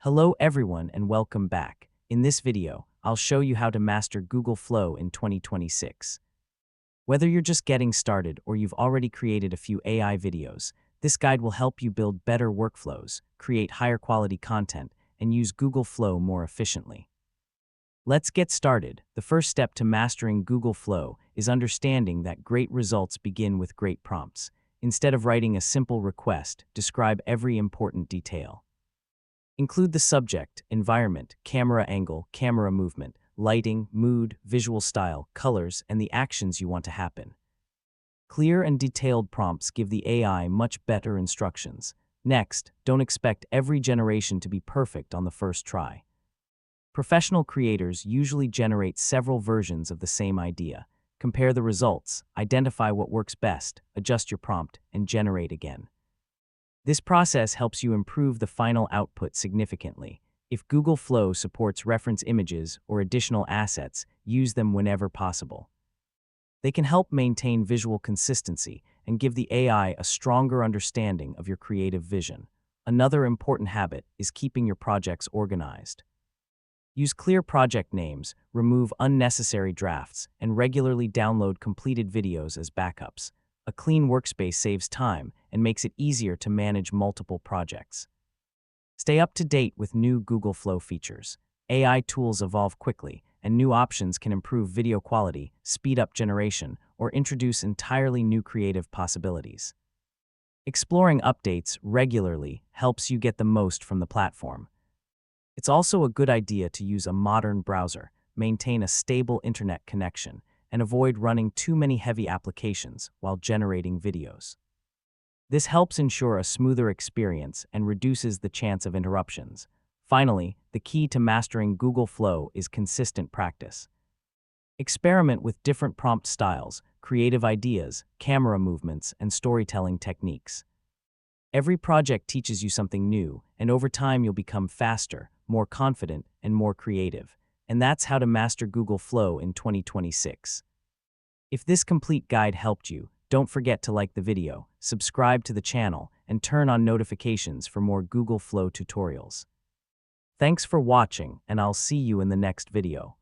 Hello everyone and welcome back. In this video, I'll show you how to master Google Flow in 2026. Whether you're just getting started or you've already created a few AI videos, this guide will help you build better workflows, create higher quality content, and use Google Flow more efficiently. Let's get started. The first step to mastering Google Flow is understanding that great results begin with great prompts. Instead of writing a simple request, describe every important detail. Include the subject, environment, camera angle, camera movement, lighting, mood, visual style, colors, and the actions you want to happen. Clear and detailed prompts give the AI much better instructions. Next, don't expect every generation to be perfect on the first try. Professional creators usually generate several versions of the same idea. Compare the results, identify what works best, adjust your prompt, and generate again. This process helps you improve the final output significantly. If Google Flow supports reference images or additional assets, use them whenever possible. They can help maintain visual consistency and give the AI a stronger understanding of your creative vision. Another important habit is keeping your projects organized. Use clear project names, remove unnecessary drafts, and regularly download completed videos as backups. A clean workspace saves time and makes it easier to manage multiple projects. Stay up to date with new Google Flow features. AI tools evolve quickly, and new options can improve video quality, speed up generation, or introduce entirely new creative possibilities. Exploring updates regularly helps you get the most from the platform. It's also a good idea to use a modern browser, maintain a stable internet connection, and avoid running too many heavy applications while generating videos. This helps ensure a smoother experience and reduces the chance of interruptions. Finally, the key to mastering Google Flow is consistent practice. Experiment with different prompt styles, creative ideas, camera movements, and storytelling techniques. Every project teaches you something new, and over time you'll become faster, more confident, and more creative. And that's how to master Google Flow in 2026. If this complete guide helped you, don't forget to like the video, subscribe to the channel, and turn on notifications for more Google Flow tutorials. Thanks for watching, and I'll see you in the next video.